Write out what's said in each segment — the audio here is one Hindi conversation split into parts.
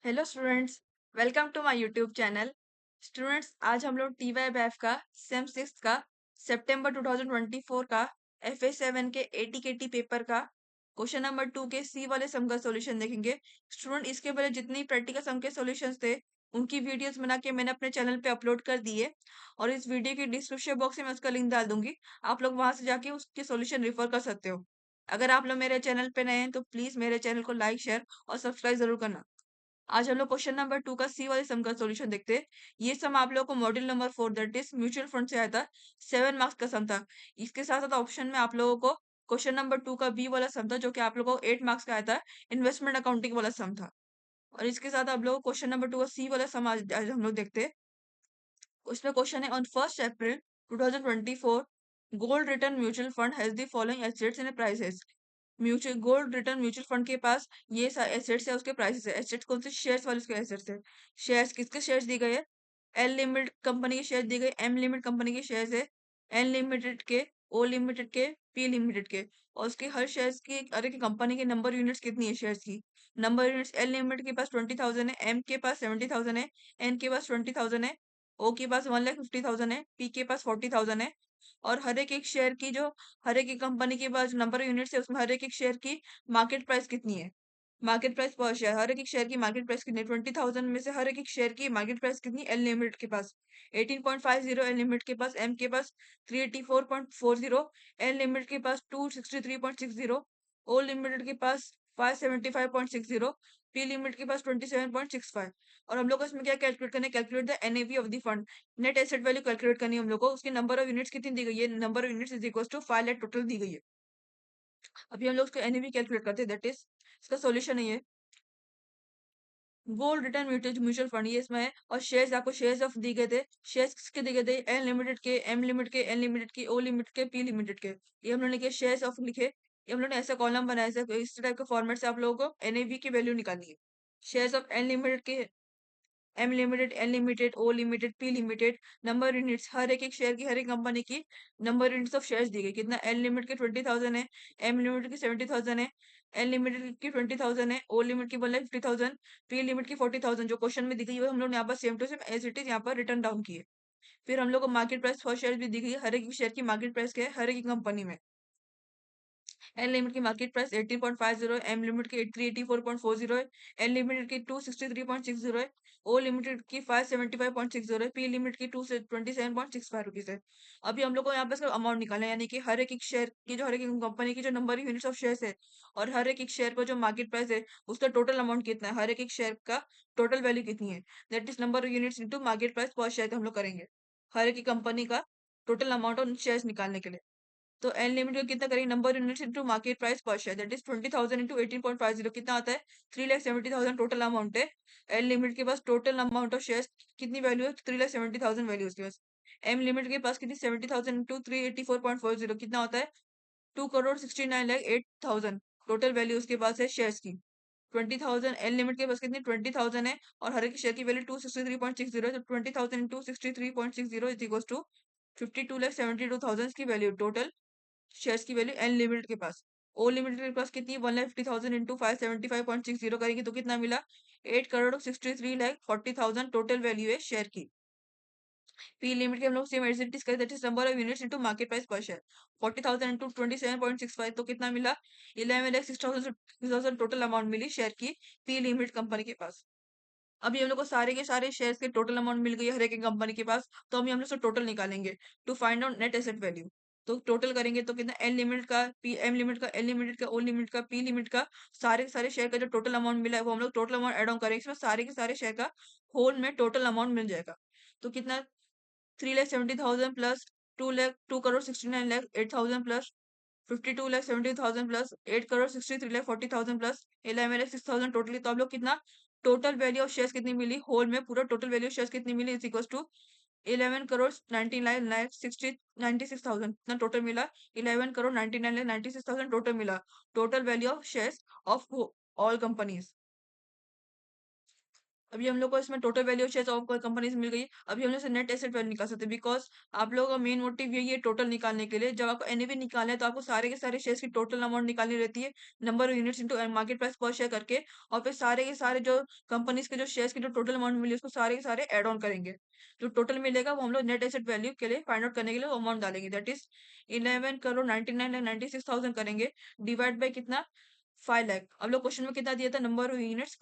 Hello students, welcome to my YouTube channel. Students, आज हम लोग टी वाई बैफ का सेम सिक्स का सितंबर 2024 का FA7 के AT-KT पेपर का क्वेश्चन नंबर 2 के सी वाले सम का सॉल्यूशन देखेंगे। स्टूडेंट, इसके पहले जितनी प्रैक्टिकल सम के सॉल्यूशंस थे उनकी वीडियोस बना के मैंने अपने चैनल पे अपलोड कर दी है और इस वीडियो के डिस्क्रिप्शन बॉक्स में मैं उसका लिंक डाल दूंगी। आप लोग वहां से जाके उसके सॉल्यूशन रेफर कर सकते हो। अगर आप लोग मेरे चैनल पे नए हैं तो प्लीज मेरे चैनल को लाइक, शेयर और सब्सक्राइब जरूर करना। आज हम लोग क्वेश्चन नंबर 2 का सी वाले सम का सॉल्यूशन देखते हैं। ये सम आप लोगों को module number 4 that is mutual fund से आया था। 7 मार्क्स का सम था। इसके साथ साथ ऑप्शन में आप लोगों को क्वेश्चन नंबर 2 का बी वाला सम था जो कि आप लोगों को 8 मार्क्स का आया था। इन्वेस्टमेंट अकाउंटिंग वाला सम था। और इसके साथ आप लोगों को क्वेश्चन नंबर 2 का सी वाला सम आज हम लोग देखते हैं। उसमें क्वेश्चन है, on 1 April 2024 gold return mutual fund has the following assets in prices. Mutual gold return mutual fund के पास ये एसेट्स है, उसके प्राइसेस है। एसेट्स कौन से? शेयर्स वाले उसके एसेट्स है। शेयर्स किसके शेयर्स दिए गए हैं? एल लिमिटेड कंपनी के शेयर दिए गए, एम लिमिटेड कंपनी के शेयर्स है, एन लिमिटेड के, ओ लिमिटेड के, पी लिमिटेड के। और उसके हर शेयर्स की अरे की कंपनी के नंबर यूनिट्स कितनी है शेयर्स की? नंबर यूनिट्स एल लिमिटेड के पास 20,000 है, एम के पास 70,000 है, एन के पास 20,000 है, ओ के पास 1,50,000 है, पी के पास 40,000 है। और हर एक शेयर की जो हर एक कंपनी के पास नंबर ऑफ यूनिट्स है उसमें हर एक शेयर की मार्केट प्राइस कितनी है? मार्केट प्राइस पर शेयर, हर एक शेयर की मार्केट प्राइस कितनी है? 20,000 में से हर एक शेयर की मार्केट प्राइस कितनी? एल लिमिटेड के पास 18.50, एल लिमिटेड के पास, एम के पास 384.40, एल लिमिटेड के पास 263.60, ओ लिमिटेड के पास 575.60, पी लिमिटेड के पास 27.65। और हम लोग को इसमें क्या कैलकुलेट करना है? Calculate the NAV of the fund. Net asset value calculate करनी है हम लोग को। उसकी नंबर ऑफ यूनिट्स कितनी दी गई है? Number of units is equal to 5 lakh total दी गई है। अभी हम लोग उसका एनएवी कैलकुलेट करते हैं, दैट इज इसका सॉल्यूशन है ये। गोल्ड रिटर्न म्यूचुअल फंड ये इसमें है और शेयर्स आपको शेयर्स ऑफ दिए गए थे। शेयर्स किसके दिए गए थे? एन लिमिटेड के, एम लिमिटेड के, एन लिमिटेड के, ओ लिमिटेड के, पी लिमिटेड के। ये हम लोग ने किया शेयर्स ऑफ लिखे। ये हम लोग ने ऐसा कॉलम बनाया, ऐसा इस टाइप का फॉर्मेट से आप लोगों को एनएवी की वैल्यू निकालनी है। शेयर्स ऑफ एन लिमिटेड के, M limited, N limited, O limited, P limited. Number units हर एक शेयर की, हर एक कंपनी की नंबर यूनिट्स ऑफ शेयर्स दी गई। कितना? एन लिमिटेड के 20,000 है, एम लिमिटेड की 70,000 है, एन लिमिटेड की 20,000 है, ओ लिमिट की 1,50,000, पी लिमिट की 40,000। जो क्वेश्चन में दी गई है हम लोग ने यहाँ पर same to same as it is यहाँ पर रिटर्न डाउन किए। फिर हम लोग को मार्केट प्राइस फॉर शेयर भी दी गई है। हर एक शेयर की मार्केट प्राइस क्या है हर एक कंपनी में? एन लिमिट की मार्केट प्राइस 18.50 है, एम लिमिट की 384.40 है, एन लिमिटेड की 263.60 है, ओ लिमिटेड की 575.60 है, पी लिमिट की 227.65 रुपीज है। अभी हम लोग को यहाँ पे इसका अमाउंट निकालना है, यानी कि हर एक शेयर की जो हर एक कंपनी की जो नंबर यूनिट्स ऑफ शेयर्स है और हर एक शेयर का जो मार्केट प्राइस है उसका टोटल अमाउंट कितना है, हर एक शेयर का टोटल वैल्यू कितनी है, that is number units into market price पर शेयर हम लोग करेंगे हर एक कंपनी का टोटल अमाउंट ऑफ शेयर्स निकालने के लिए। तो एन लिमिट का कितना करेंगे? Number units into market price पर शेयर, दैट इज 20,000 इंटू 18.50 कितना आता है? 3,70,000 टोटल अमाउंट है। एन लिमिट के पास टोटल अमाउंट ऑफ शेयर्स कितनी वैल्यू है? 3,70,000 वैल्यू उसके पास। एम लिमिट के पास कितनी? 70,000 इंटू 384.40 कितना होता है? 2,69,08,000 टोटल वैल्यू उसके पास है शेयर्स की। 20,000 एन लिमिट के पास कितनी? 20,000 है और हर एक शेयर की वैल्यू 263.60 है, तो 20,000 इंटू 63.60 इज इक्वल टू 52,72,000 की वैल्यू टोटल शेयर्स की वैल्यू एन लिमिटेड के पास। ओ लिमिटेड के पास कितनी? 1,50,000 इंटू 575.60 करेंगे तो कितना मिला? 8,63,40,000 टोटल वैल्यू है शेयर की। पी लिमिट के हम लोग सेम एज करें, that is number of units into market price पर शेयर। 40,000 इंटू 27.65 तो कितना मिला? 11,06,000 टोटल अमाउंट मिली शेयर की पी लिमिट कंपनी के पास। अभी हम लोग को सारे के सारे शेयर्स के टोटल अमाउंट मिल गई है हर एक कंपनी के पास, तो अभी हम लोग टोटल निकालेंगे to find out net asset value. तो टोटल करेंगे तो कितना? एन लिमिट का, पी एम लिमिट का, एल लिमिट का, ओ लिमिट का, पी लिमिट का, सारे के सारे शेयर का जो टोटल अमाउंट मिला है वो हम लोग टोटल अमाउंट एड ऑन करेंगे। इसमें सारे के सारे शेयर का होल में टोटल अमाउंट मिल जाएगा। तो कितना? 3,70,000 plus 2,69,08,000 plus 52,70,000 plus 8,63,40,000 plus 11,06,000 totally. तो आप लोग कितना टोटल वैल्यू ऑफ शेयर्स कितनी मिली? होल में पूरा टोटल वैल्यू ऑफ शेयर्स कितनी मिली? इज इक्वल टू 11,99,96,000 इतना टोटल मिला। 11,99,96,000 टोटल मिला। Total value of shares of all companies. अभी हम लोग को इसमें total value shares of company से मिल गई। अभी हम लोग नेट एसेट वैल्यू निकाल सकते हैं, बिकॉज आप लोगों का मेन मोटिव यही है टोटल निकालने के लिए। जब आपको एनएवी निकालना है तो आपको सारे के सारे शेयर्स की टोटल अमाउंट निकालनी रहती है, number of units into market price पर शेयर करके, और फिर सारे के सारे जो कंपनीज के जो शेयर्स की जो टोटल अमाउंट मिली उसको सारे के सारे एड ऑन करेंगे। जो टोटल मिलेगा वो हम लोग नेट एसेट वैल्यू के लिए फाइंड आउट करने के लिए अमाउंट डालेंगे, दैट इज 11 करोड़ 99 लाख 96,000 करेंगे, डिवाइड बाई कितना, 5 लाख। अब लोग क्वेश्चन में कितना दिया था, number of units,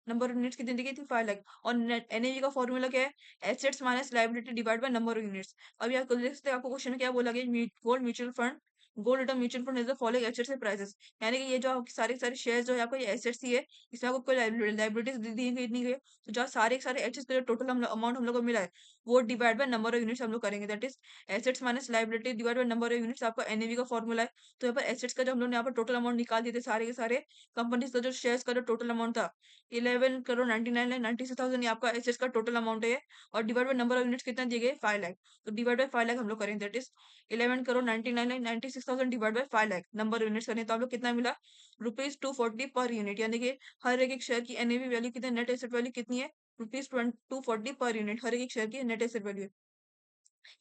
number of units कितनी दी गई थी, 5 लाख। और एनएवी का फॉर्मूला क्या है, assets minus liability divide by number of units. अभी आप देख सकते हैं, आपको क्वेश्चन में क्या बोला गया, gold mutual fund, gold return mutual fund is the following assets and prices. यानी कि ये जो आपके सारे के सारे शेयर्स जो है आपको, ये एसेट्स ही है, इसमें आपको कोई लाइबिलिटीज दी गई नहीं गई। तो जो सारे के सारे एसेट्स का जो टोटल अमाउंट हम लोग को मिला है, वो divide by number of units हम लोग करेंगे, that is assets minus liability divide by number of units, आपका एनएवी का फॉर्मूला है। तो यहाँ पर एसेट्स का जो हम लोग ने यहाँ पर टोटल अमाउंट निकाल दिए थे, सारे के सारे कंपनीज का जो शेयर्स का जो टोटल अमाउंट था, 11 करोड़ 99 लाख 96,000, ये आपका एसेट्स का टोटल अमाउंट है। और divide by number of units कितना दिए गए, 5 लाख। तो डिवाइड बाय 5 लाख हम लोग करेंगे, that is 11 crore 99 lakh 96,000 divide by 5 lakh, number of units करें तो आप लोग कितना मिला, ₹240 पर यूनिट। यानी कि हर एक शेयर की एनएवी वैल्यू कितनी, नेट एसेट वैल्यू कितनी है, ₹240 पर यूनिट, हर एक शेयर की नेट एसेट वैल्यू।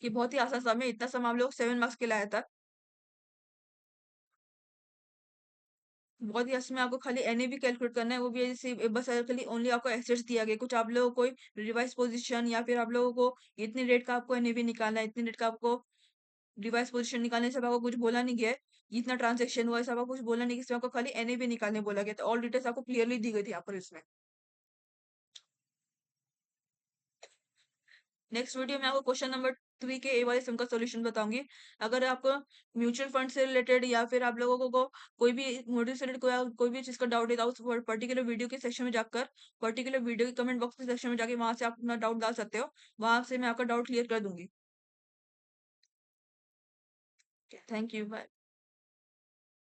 ये बहुत ही आसान सम है, इतना सम आप लोग 7 मार्क्स के लाया था। बहुत ही इसमें आपको खाली एनएवी कैलकुलेट करना है, वो भी जैसे बस खाली ओनली आपको एसेट्स दिया गया, कुछ आप लोगों को कोई रिवाइज पोजीशन या फिर आप लोगों को इतनी रेट का आपको एनएवी निकालना है, इतनी रेट का आपको रिवाइज पोजीशन निकालने से आपको कुछ बोला नहीं गया है, इतना ट्रांजेक्शन हुआ है सब आपको कुछ बोला नहीं, इसमें आपको खाली एनएवी निकालने बोला गया, तो ऑल डिटेल्स आपको क्लियरली दी गई थी यहाँ पर इसमें। नेक्स्ट वीडियो में आपको क्वेश्चन नंबर 3 के ए वाले सम का सॉल्यूशन बताऊंगी। अगर आपको म्यूचुअल फंड से रिलेटेड या फिर आप लोगों को कोई भी मोटिव से रिलेटेड कोई भी चीज का डाउट है, तो उस पर्टिकुलर वीडियो के सेक्शन में जाकर, पर्टिकुलर वीडियो के कमेंट बॉक्स के सेक्शन में जाके वहां से आप अपना डाउट डाल सकते हो, वहां से मैं आपका डाउट क्लियर कर दूंगी। Thank you, bye.